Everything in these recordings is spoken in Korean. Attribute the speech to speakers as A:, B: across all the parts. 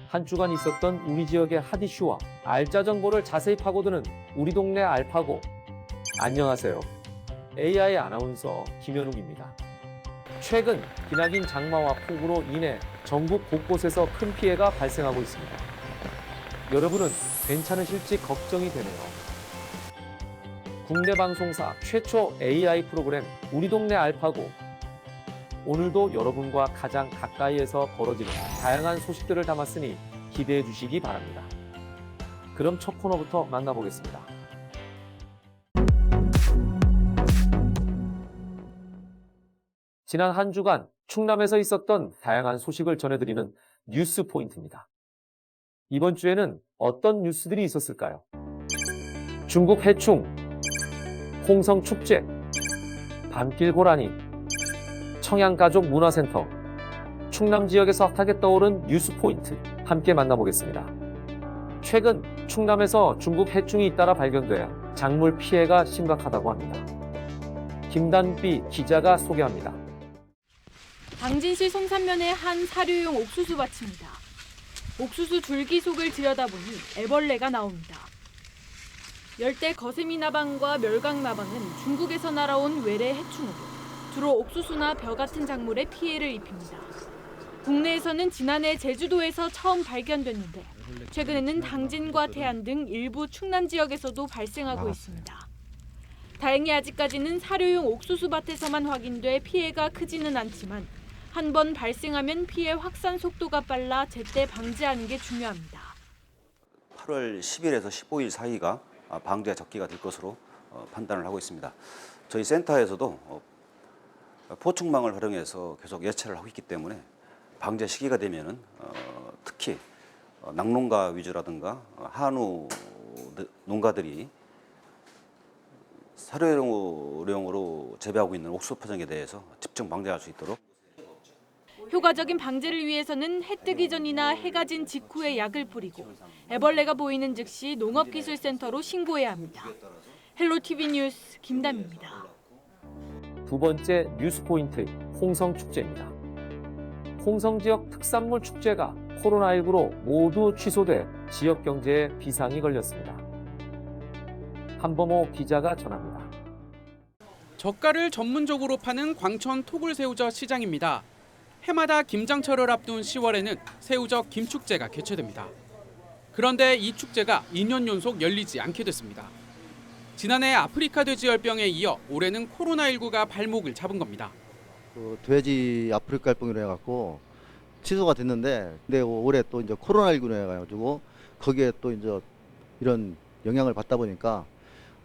A: 한 주간 있었던 우리 지역의 핫 이슈와 알짜 정보를 자세히 파고드는 우리 동네 알파고. 안녕하세요. AI 아나운서 김현욱입니다. 최근 기나긴 장마와 폭우로 인해 전국 곳곳에서 큰 피해가 발생하고 있습니다. 여러분은 괜찮으실지 걱정이 되네요. 국내 방송사 최초 AI 프로그램 우리 동네 알파고. 오늘도 여러분과 가장 가까이에서 벌어지는 다양한 소식들을 담았으니 기대해 주시기 바랍니다. 그럼 첫 코너부터 만나보겠습니다. 지난 한 주간 충남에서 있었던 다양한 소식을 전해드리는 뉴스 포인트입니다. 이번 주에는 어떤 뉴스들이 있었을까요? 중국 해충, 홍성 축제, 밤길 고라니, 청양가족 문화센터, 충남 지역에서 핫하게 떠오른 뉴스 포인트 함께 만나보겠습니다. 최근 충남에서 중국 해충이 잇따라 발견돼 작물 피해가 심각하다고 합니다. 김단비 기자가 소개합니다.
B: 당진시 송산면의 한 사료용 옥수수 밭입니다. 옥수수 줄기 속을 들여다보니 애벌레가 나옵니다. 열대 거세미나방과 멸강나방은 중국에서 날아온 외래 해충으로 주로 옥수수나 벼 같은 작물에 피해를 입힙니다. 국내에서는 지난해 제주도에서 처음 발견됐는데 최근에는 당진과 태안 등 일부 충남 지역에서도 발생하고 있습니다. 다행히 아직까지는 사료용 옥수수 밭에서만 확인돼 피해가 크지는 않지만 한 번 발생하면 피해 확산 속도가 빨라 제때 방지하는 게 중요합니다.
C: 8월 10일에서 15일 사이가 방제 적기가 될 것으로 판단을 하고 있습니다. 저희 센터에서도 포충망을 활용해서 계속 예찰을 하고 있기 때문에 방제 시기가 되면은 특히 낙농가 위주라든가 한우 농가들이 사료용으로 재배하고 있는 옥수수 포장에 대해서 집중 방제할 수 있도록.
B: 효과적인 방제를 위해서는 해 뜨기 전이나 해가 진 직후에 약을 뿌리고 애벌레가 보이는 즉시 농업기술센터로 신고해야 합니다. 헬로티비 뉴스 김담입니다.
A: 두 번째 뉴스 포인트, 홍성 축제입니다. 홍성 지역 특산물 축제가 코로나19로 모두 취소돼 지역 경제에 비상이 걸렸습니다. 한범호 기자가 전합니다.
D: 젓갈을 전문적으로 파는 광천 토굴새우젓 시장입니다. 해마다 김장철을 앞둔 10월에는 새우젓 김축제가 개최됩니다. 그런데 이 축제가 2년 연속 열리지 않게 됐습니다. 지난해 아프리카 돼지열병에 이어 올해는 코로나19가 발목을 잡은 겁니다.
E: 돼지 아프리카열병으로 해갖고 취소가 됐는데, 근데 올해 또 이제 코로나19로 해가지고 거기에 또 이제 이런 영향을 받다 보니까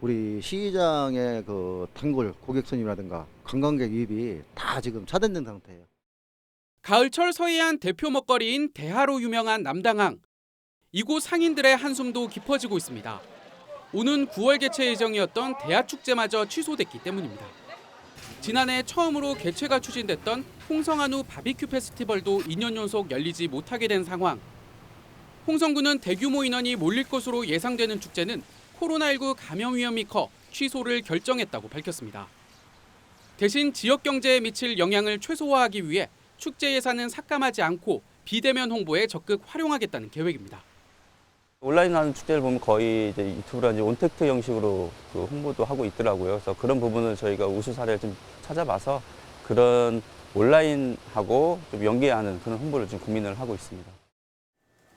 E: 우리 시장의 그 단골 고객 손님이라든가 관광객 유입이 다 지금 차단된 상태예요.
D: 가을철 서해안 대표 먹거리인 대하로 유명한 남당항. 이곳 상인들의 한숨도 깊어지고 있습니다. 오는 9월 개최 예정이었던 대하축제마저 취소됐기 때문입니다. 지난해 처음으로 개최가 추진됐던 홍성한우 바비큐 페스티벌도 2년 연속 열리지 못하게 된 상황. 홍성군은 대규모 인원이 몰릴 것으로 예상되는 축제는 코로나19 감염 위험이 커 취소를 결정했다고 밝혔습니다. 대신 지역 경제에 미칠 영향을 최소화하기 위해 축제 예산은 삭감하지 않고 비대면 홍보에 적극 활용하겠다는 계획입니다.
F: 온라인 하는 축제를 보면 거의 이제 유튜브라든지 온택트 형식으로 그 홍보도 하고 있더라고요. 그래서 그런 부분을 저희가 우수 사례를 좀 찾아봐서 그런 온라인하고 좀 연계하는 그런 홍보를 좀 고민을 하고 있습니다.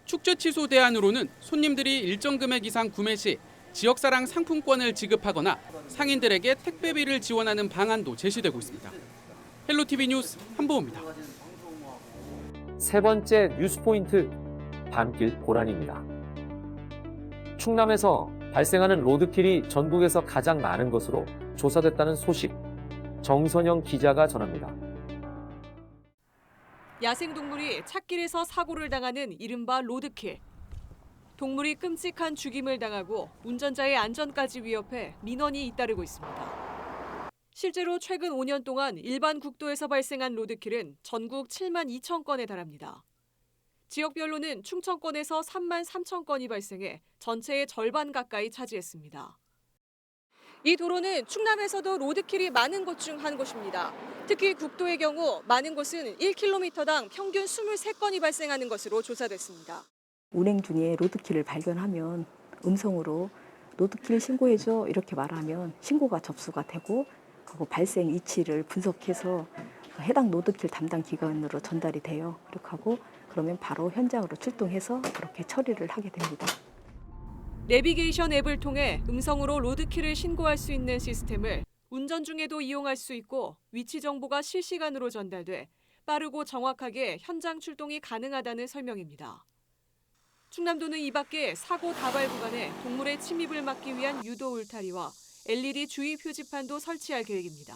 D: 축제 취소 대안으로는 손님들이 일정 금액 이상 구매 시 지역사랑 상품권을 지급하거나 상인들에게 택배비를 지원하는 방안도 제시되고 있습니다. 헬로티비 뉴스 한보호입니다.
A: 세 번째 뉴스 포인트, 밤길 고라니입니다. 충남에서 발생하는 로드킬이 전국에서 가장 많은 것으로 조사됐다는 소식, 정선영 기자가 전합니다.
G: 야생동물이 찻길에서 사고를 당하는 이른바 로드킬. 동물이 끔찍한 죽임을 당하고 운전자의 안전까지 위협해 민원이 잇따르고 있습니다. 실제로 최근 5년 동안 일반 국도에서 발생한 로드킬은 전국 7만 2천 건에 달합니다. 지역별로는 충청권에서 3만 3천 건이 발생해 전체의 절반 가까이 차지했습니다. 이 도로는 충남에서도 로드킬이 많은 곳 중 한 곳입니다. 특히 국도의 경우 많은 곳은 1km당 평균 23건이 발생하는 것으로 조사됐습니다.
H: 운행 중에 로드킬을 발견하면 음성으로 로드킬 신고해줘 이렇게 말하면 신고가 접수가 되고 그리고 발생 위치를 분석해서 해당 로드킬 담당 기관으로 전달이 돼요. 이렇게 하고 그러면 바로 현장으로 출동해서 그렇게 처리를 하게 됩니다.
G: 내비게이션 앱을 통해 음성으로 로드킬을 신고할 수 있는 시스템을 운전 중에도 이용할 수 있고 위치 정보가 실시간으로 전달돼 빠르고 정확하게 현장 출동이 가능하다는 설명입니다. 충남도는 이 밖에 사고 다발 구간에 동물의 침입을 막기 위한 유도 울타리와 LED 주의 표지판도 설치할 계획입니다.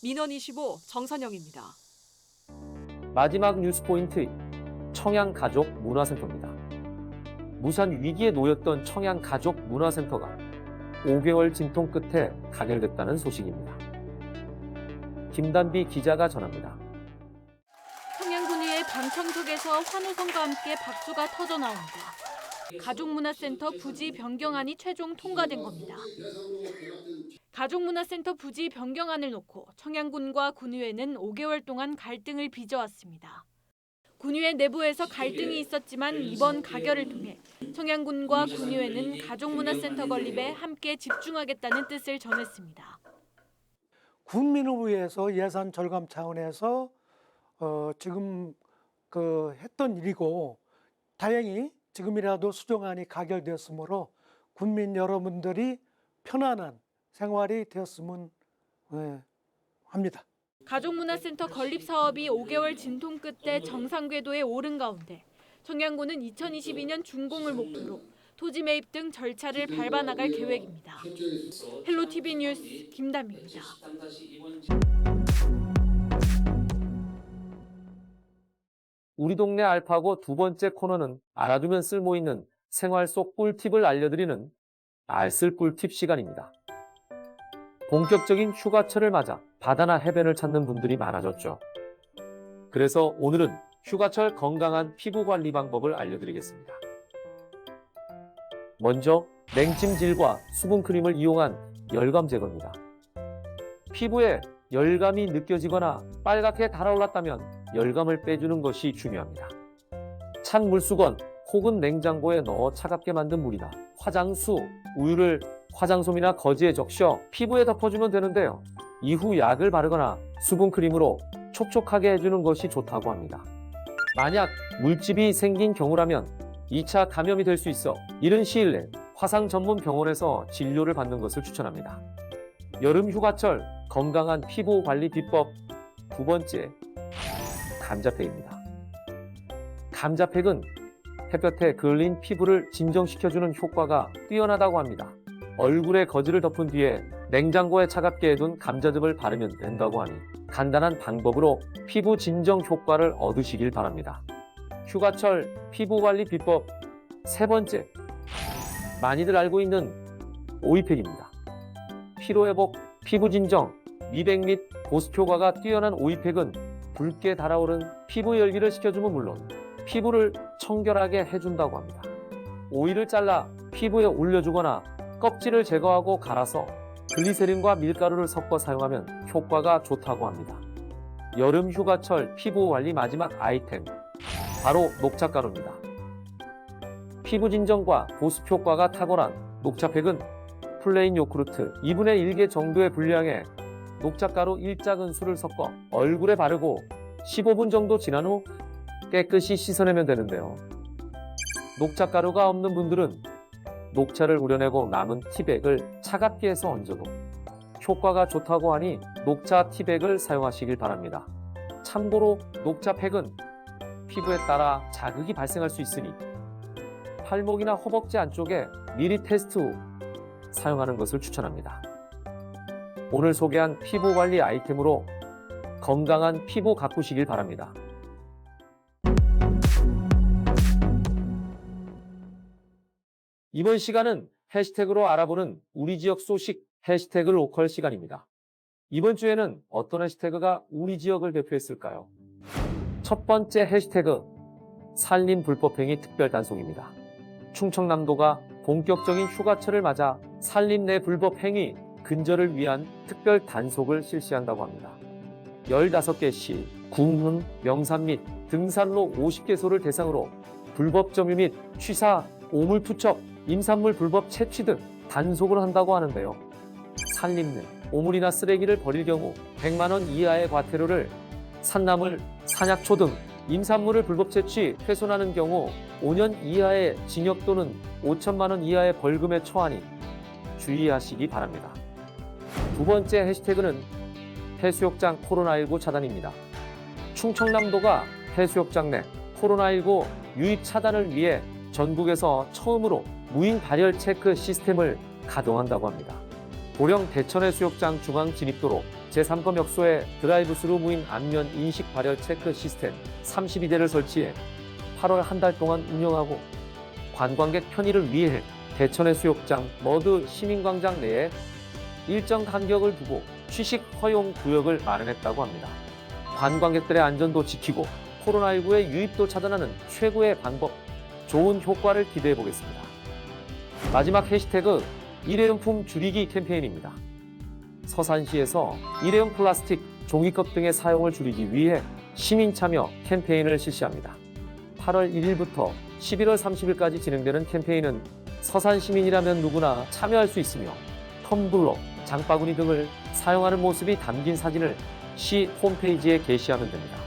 G: 민원25 정선영입니다.
A: 마지막 뉴스 포인트, 청양가족 문화센터입니다. 무산 위기에 놓였던 청양가족문화센터가 5개월 진통 끝에 가결됐다는 소식입니다. 김단비 기자가 전합니다.
B: 청양군위의 방청석에서 환호성과 함께 박수가 터져 나옵니다. 가족문화센터 부지 변경안이 최종 통과된 겁니다. 가족문화센터 부지 변경안을 놓고 청양군과 군의회는 5개월 동안 갈등을 빚어왔습니다. 군의회 내부에서 갈등이 있었지만 이번 가결을 통해 청양군과 군의회는 가족문화센터 건립에 함께 집중하겠다는 뜻을 전했습니다.
I: 군민을 위해서 예산 절감 차원에서 지금 했던 일이고 다행히 지금이라도 수정안이 가결되었으므로 군민 여러분들이 편안한 생활이 되었으면 합니다.
B: 가족문화센터 건립 사업이 5개월 진통 끝에 정상 궤도에 오른 가운데 청양군은 2022년 준공을 목표로 토지 매입 등 절차를 밟아 나갈 계획입니다. 헬로티비 뉴스 김담입니다.
A: 우리 동네 알파고 두 번째 코너는 알아두면 쓸모있는 생활 속 꿀팁을 알려드리는 알쓸 꿀팁 시간입니다. 본격적인 휴가철을 맞아 바다나 해변을 찾는 분들이 많아졌죠. 그래서 오늘은 휴가철 건강한 피부 관리 방법을 알려드리겠습니다. 먼저 냉찜질과 수분크림을 이용한 열감 제거입니다. 피부에 열감이 느껴지거나 빨갛게 달아올랐다면 열감을 빼주는 것이 중요합니다. 찬 물수건 혹은 냉장고에 넣어 차갑게 만든 물이나 화장수, 우유를 화장솜이나 거즈에 적셔 피부에 덮어주면 되는데요. 이후 약을 바르거나 수분크림으로 촉촉하게 해주는 것이 좋다고 합니다. 만약 물집이 생긴 경우라면 2차 감염이 될 수 있어 이른 시일 내 화상 전문 병원에서 진료를 받는 것을 추천합니다. 여름 휴가철 건강한 피부 관리 비법 두 번째, 감자팩입니다. 감자팩은 햇볕에 그을린 피부를 진정시켜주는 효과가 뛰어나다고 합니다. 얼굴에 거즈를 덮은 뒤에 냉장고에 차갑게 해둔 감자즙을 바르면 된다고 하니 간단한 방법으로 피부 진정 효과를 얻으시길 바랍니다. 휴가철 피부 관리 비법 세 번째, 많이들 알고 있는 오이팩입니다. 피로회복, 피부 진정, 미백 및 보습 효과가 뛰어난 오이팩은 붉게 달아오른 피부 열기를 식혀주면 물론 피부를 청결하게 해준다고 합니다. 오이를 잘라 피부에 올려주거나 껍질을 제거하고 갈아서 글리세린과 밀가루를 섞어 사용하면 효과가 좋다고 합니다. 여름 휴가철 피부 관리 마지막 아이템, 바로 녹차가루입니다. 피부 진정과 보습 효과가 탁월한 녹차팩은 플레인 요구르트 2분의 1개 정도의 분량에 녹차가루 1작은술을 섞어 얼굴에 바르고 15분 정도 지난 후 깨끗이 씻어내면 되는데요. 녹차가루가 없는 분들은 녹차를 우려내고 남은 티백을 차갑게 해서 얹어도 효과가 좋다고 하니 녹차 티백을 사용하시길 바랍니다. 참고로 녹차팩은 피부에 따라 자극이 발생할 수 있으니 팔목이나 허벅지 안쪽에 미리 테스트 후 사용하는 것을 추천합니다. 오늘 소개한 피부 관리 아이템으로 건강한 피부 가꾸시길 바랍니다. 이번 시간은 해시태그로 알아보는 우리 지역 소식 해시태그 로컬 시간입니다. 이번 주에는 어떤 해시태그가 우리 지역을 대표했을까요? 첫 번째 해시태그 산림 불법행위 특별 단속입니다. 충청남도가 본격적인 휴가철을 맞아 산림 내 불법 행위 근절을 위한 특별 단속을 실시한다고 합니다. 15개 시, 군흥, 명산 및 등산로 50개소를 대상으로 불법 점유 및 취사, 오물 투척, 임산물 불법 채취 등 단속을 한다고 하는데요. 산림 내 오물이나 쓰레기를 버릴 경우 100만 원 이하의 과태료를, 산나물, 산약초 등 임산물을 불법 채취, 훼손하는 경우 5년 이하의 징역 또는 5천만 원 이하의 벌금에 처하니 주의하시기 바랍니다. 두 번째 해시태그는 해수욕장 코로나19 차단입니다. 충청남도가 해수욕장 내 코로나19 유입 차단을 위해 전국에서 처음으로 무인 발열 체크 시스템을 가동한다고 합니다. 고령 대천해수욕장 중앙진입도로 제3거 역소에 드라이브스루 무인 안면 인식 발열 체크 시스템 32대를 설치해 8월 한 달 동안 운영하고, 관광객 편의를 위해 대천해수욕장 머드 시민광장 내에 일정 간격을 두고 취식 허용 구역을 마련했다고 합니다. 관광객들의 안전도 지키고 코로나19의 유입도 차단하는 최고의 방법, 좋은 효과를 기대해 보겠습니다. 마지막 해시태그 일회용품 줄이기 캠페인입니다. 서산시에서 일회용 플라스틱, 종이컵 등의 사용을 줄이기 위해 시민 참여 캠페인을 실시합니다. 8월 1일부터 11월 30일까지 진행되는 캠페인은 서산 시민이라면 누구나 참여할 수 있으며, 텀블러, 장바구니 등을 사용하는 모습이 담긴 사진을 시 홈페이지에 게시하면 됩니다.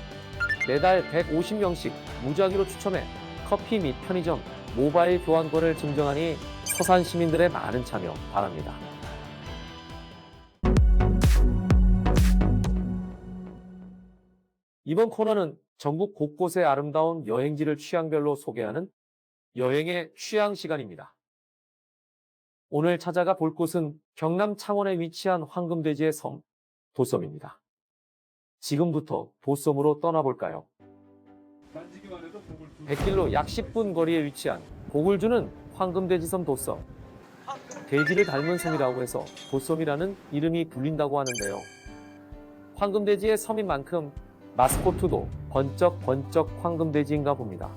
A: 매달 150명씩 무작위로 추첨해 커피 및 편의점, 모바일 교환권을 증정하니 서산 시민들의 많은 참여 바랍니다. 이번 코너는 전국 곳곳의 아름다운 여행지를 취향별로 소개하는 여행의 취향 시간입니다. 오늘 찾아가 볼 곳은 경남 창원에 위치한 황금돼지의 섬, 도섬입니다. 지금부터 도섬으로 떠나볼까요? 100길로 약 10분 거리에 위치한 고굴주는 황금돼지섬 도섬. 돼지를 닮은 섬이라고 해서 도섬이라는 이름이 불린다고 하는데요. 황금돼지의 섬인 만큼 마스코트도 번쩍번쩍 황금돼지인가 봅니다.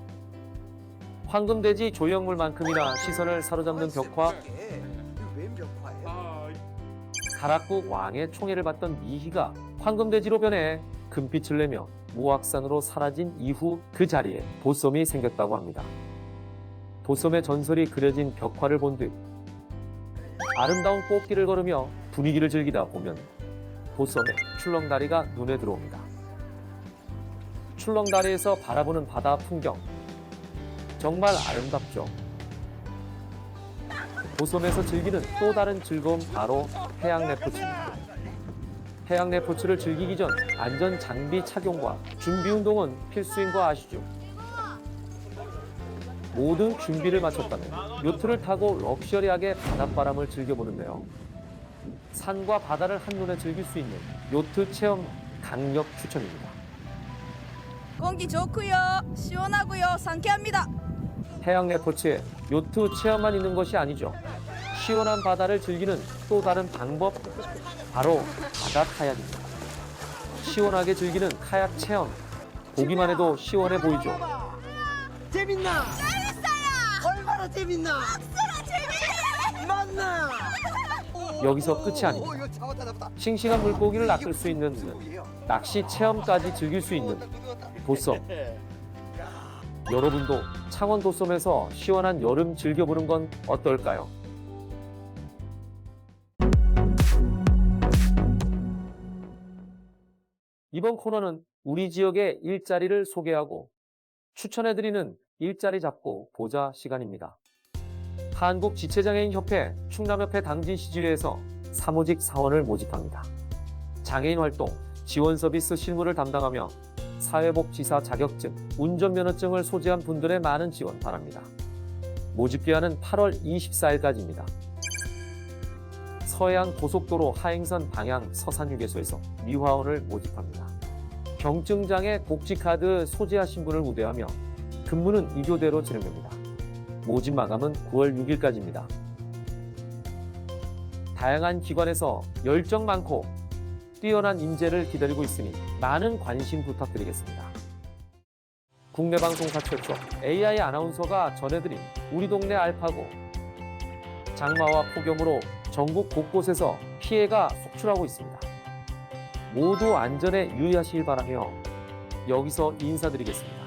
A: 황금돼지 조형물만큼이나 시선을 사로잡는 벽화, 가락국 왕의 총애를 받던 미희가 황금돼지로 변해 금빛을 내며 무악산으로 사라진 이후 그 자리에 도섬이 생겼다고 합니다. 도섬의 전설이 그려진 벽화를 본 듯 아름다운 꽃길을 걸으며 분위기를 즐기다 보면 도섬의 출렁다리가 눈에 들어옵니다. 출렁다리에서 바라보는 바다 풍경, 정말 아름답죠. 도섬에서 즐기는 또 다른 즐거움, 바로 해양 레포츠입니다. 해양 레포츠를 즐기기 전 안전 장비 착용과 준비 운동은 필수인 거 아시죠? 모든 준비를 마쳤다면 요트를 타고 럭셔리하게 바닷바람을 즐겨보는데요. 산과 바다를 한눈에 즐길 수 있는 요트 체험 강력 추천입니다.
J: 공기 좋고요, 시원하고요, 상쾌합니다.
A: 해양 레포츠에 요트 체험만 있는 것이 아니죠. 시원한 바다를 즐기는 또 다른 방법, 바로 바다 카약입니다. 시원하게 즐기는 카약 체험, 보기만 해도 시원해 보이죠.
K: 재밌나? 재밌어요. 얼마나 재밌나? 억수로 재밌네. 맞나?
A: 여기서 끝이 아닙니다. 싱싱한 물고기를 낚을 수 있는 낚시 체험까지 즐길 수 있는 도섬. 여러분도 창원 도섬에서 시원한 여름 즐겨보는 건 어떨까요? 이번 코너는 우리 지역의 일자리를 소개하고 추천해드리는 일자리 잡고 보자 시간입니다. 한국지체장애인협회 충남협회 당진시지회에서 사무직 사원을 모집합니다. 장애인 활동, 지원 서비스 실무를 담당하며 사회복지사 자격증, 운전면허증을 소지한 분들의 많은 지원 바랍니다. 모집기한은 8월 24일까지입니다. 서해안 고속도로 하행선 방향 서산휴게소에서 미화원을 모집합니다. 경증장애 복지카드 소지하신 분을 우대하며 근무는 2교대로 진행됩니다. 모집 마감은 9월 6일까지입니다. 다양한 기관에서 열정 많고 뛰어난 인재를 기다리고 있으니 많은 관심 부탁드리겠습니다. 국내 방송사 최초 AI 아나운서가 전해드린 우리 동네 알파고, 장마와 폭염으로 전국 곳곳에서 피해가 속출하고 있습니다. 모두 안전에 유의하시길 바라며 여기서 인사드리겠습니다.